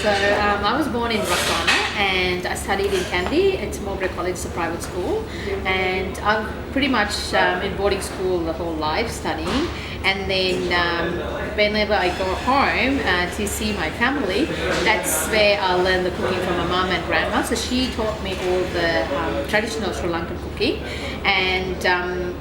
I was born in Roxana and I studied in Kandy. It's Mowbray College, it's a private school. And I've pretty much in boarding school the whole life studying. And then whenever I go home to see my family, that's where I learned the cooking from my mum and grandma. So she taught me all the traditional Sri Lankan cooking. And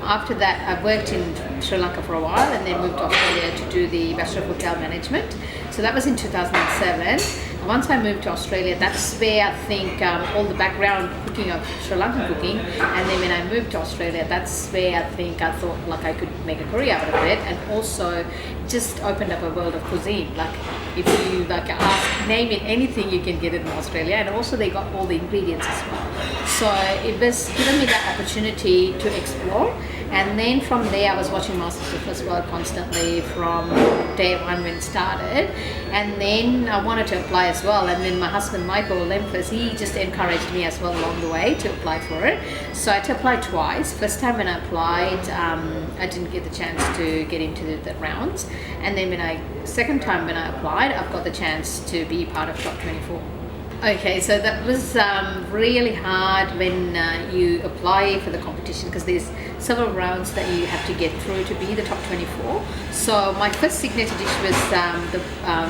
after that, I worked in Sri Lanka for a while and then moved to Australia to do the Bachelor of Hotel Management. So that was in 2007. Once I moved to Australia, that's where I think all the background cooking of Sri Lankan cooking, and then when I moved to Australia, that's where I think I thought like I could make a career out of it, and also just opened up a world of cuisine. Like if you like ask, name it anything, you can get it in Australia, and also they got all the ingredients as well. So it was given me that opportunity to explore. And then from there, I was watching MasterChef as well constantly from day one when it started. And then I wanted to apply as well. And then my husband, Michael Lemphus, he just encouraged me as well along the way to apply for it. So I had to apply twice. First time when I applied, I didn't get the chance to get into the rounds. And then second time when I applied, I've got the chance to be part of Top 24. Okay, so that was really hard when you apply for the competition because there's several rounds that you have to get through to be the top 24. So my first signature dish was the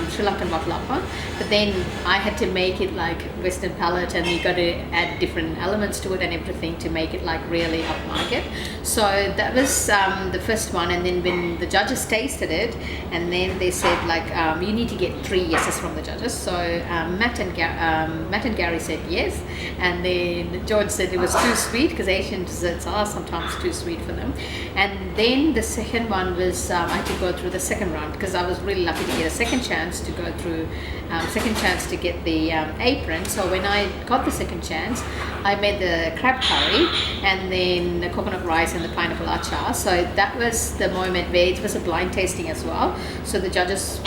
Sri Lankan baklava, but then I had to make it like Western palate, and you got to add different elements to it and everything to make it like really upmarket. So that was the first one, and then when the judges tasted it, and then they said like you need to get 3 yeses from the judges. So Matt and Gary said yes, and then George said it was too sweet because Asian desserts are sometimes too sweet for them. And then the second one was I had to go through the second round because I was really lucky to get a second chance to go through, second chance to get the apron. So when I got the second chance, I made the crab curry and then the coconut rice and the pineapple achar. So that was the moment where it was a blind tasting as well. So the judges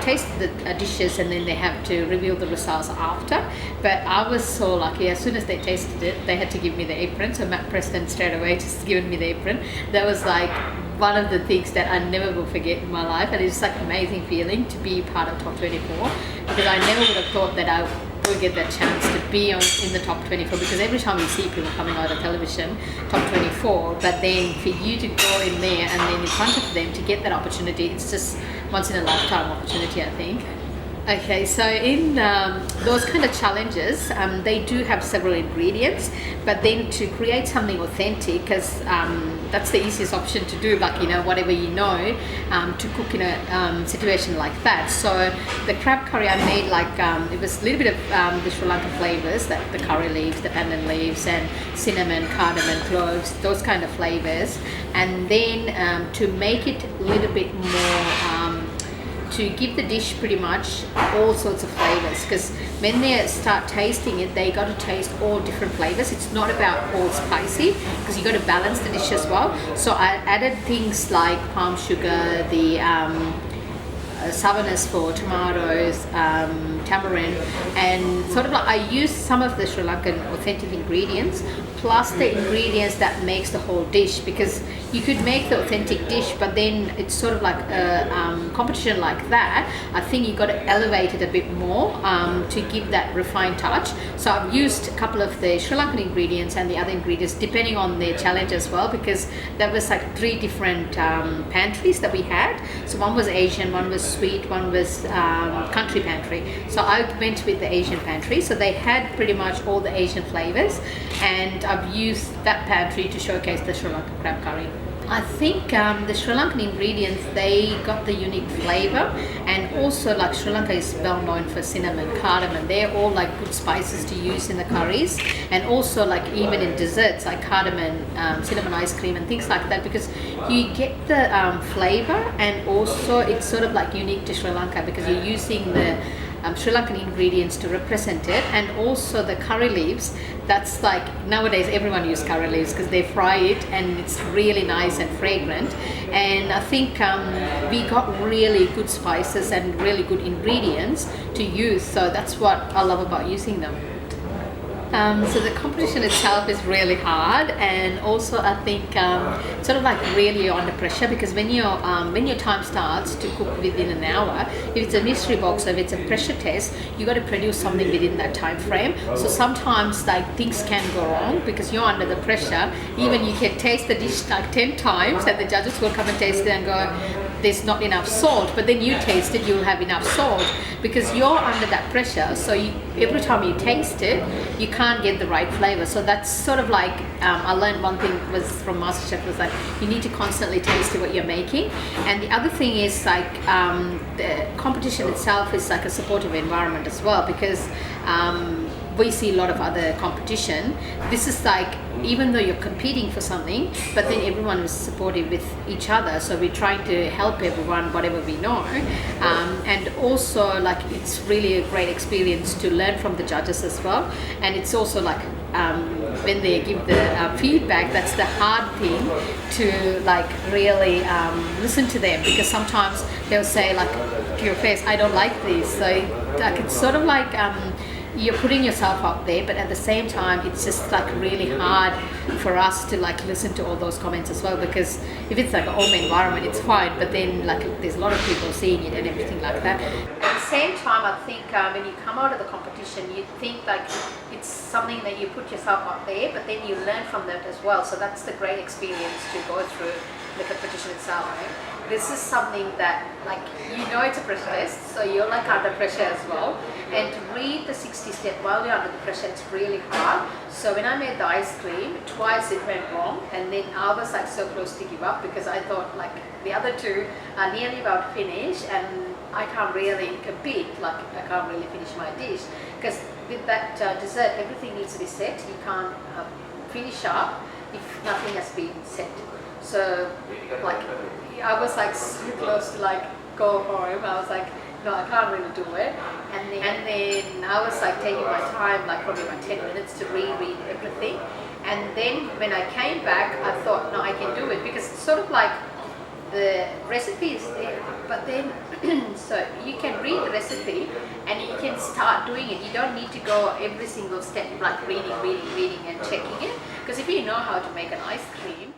tasted the dishes and then they have to reveal the results after. But I was so lucky, as soon as they tasted it, they had to give me the apron. So Matt Preston straight away just given me the apron. That was like one of the things that I never will forget in my life, and it's like an amazing feeling to be part of Top 24 because I never would have thought that I would get that chance to be in the top 24, because every time you see people coming out of television, top 24, but then for you to go in there and then in front of them to get that opportunity, it's just once in a lifetime opportunity, I think. Okay, so in those kind of challenges, they do have several ingredients, but then to create something authentic, because that's the easiest option to do, like, you know, whatever you know, to cook in a situation like that. So the crab curry I made, like, it was a little bit of the Sri Lankan flavors, that the curry leaves, the pandan leaves, and cinnamon, cardamom, cloves, those kind of flavors. And then to make it a little bit more to give the dish pretty much all sorts of flavors, because when they start tasting it, they got to taste all different flavors. It's not about all spicy, because you got to balance the dish as well. So I added things like palm sugar, the sourness for tomatoes, tamarind, and sort of like I used some of the Sri Lankan authentic ingredients plus the ingredients that makes the whole dish, because you could make the authentic dish, but then it's sort of like a competition like that. I think you got to elevate it a bit more to give that refined touch. So I've used a couple of the Sri Lankan ingredients and the other ingredients depending on their challenge as well, because that was like 3 different pantries that we had. So one was Asian, one was sweet, one was country pantry. So I went with the Asian pantry. So they had pretty much all the Asian flavors, and I've used that pantry to showcase the Sri Lankan crab curry. I think the Sri Lankan ingredients, they got the unique flavor, and also like Sri Lanka is well known for cinnamon, cardamom. They're all like good spices to use in the curries, and also like even in desserts like cardamom, cinnamon ice cream and things like that, because you get the flavor, and also it's sort of like unique to Sri Lanka because you're using the Sri Lankan ingredients to represent it, and also the curry leaves. That's like nowadays everyone uses curry leaves because they fry it and it's really nice and fragrant. And I think we got really good spices and really good ingredients to use. So that's what I love about using them. So the competition itself is really hard, and also I think sort of like really you're under pressure, because when your time starts to cook within an hour, if it's a mystery box or if it's a pressure test, you got to produce something within that time frame. So sometimes like things can go wrong because you're under the pressure. Even you can taste the dish like 10 times, and the judges will come and taste it and go, there's not enough salt, but then you taste it, you'll have enough salt, because you're under that pressure. So every time you taste it, you can't get the right flavor. So that's sort of like I learned one thing was from MasterChef was like you need to constantly taste what you're making. And the other thing is like the competition itself is like a supportive environment as well, because we see a lot of other competition. This is like, even though you're competing for something, but then everyone is supportive with each other. So we're trying to help everyone, whatever we know. And also like, it's really a great experience to learn from the judges as well. And it's also like, when they give the feedback, that's the hard thing to like really listen to them, because sometimes they'll say like to your face, I don't like this. So like, it's sort of like, you're putting yourself up there, but at the same time it's just like really hard for us to like listen to all those comments as well, because if it's like a home environment it's fine, but then like there's a lot of people seeing it and everything like that. At the same time, I think when you come out of the competition, you think like it's something that you put yourself up there, but then you learn from that as well. So that's the great experience to go through the competition itself, right? This is something that like, you know, it's a pressure test, so you're like under pressure as well, and to read the 60 step while you're under the pressure, it's really hard. So when I made the ice cream, twice it went wrong, and then I was like so close to give up, because I thought like the other two are nearly about finished and I can't really compete, like I can't really finish my dish, because with that dessert everything needs to be set. You can't finish up if nothing has been set. So like I was like so close to like go home. I was like, no, I can't really do it. And then I was like taking my time, like probably about 10 minutes to reread everything. And then when I came back, I thought, no, I can do it, because it's sort of like the recipe is there, but then so you can read the recipe and you can start doing it. You don't need to go every single step like reading and checking it, because if you know how to make an ice cream,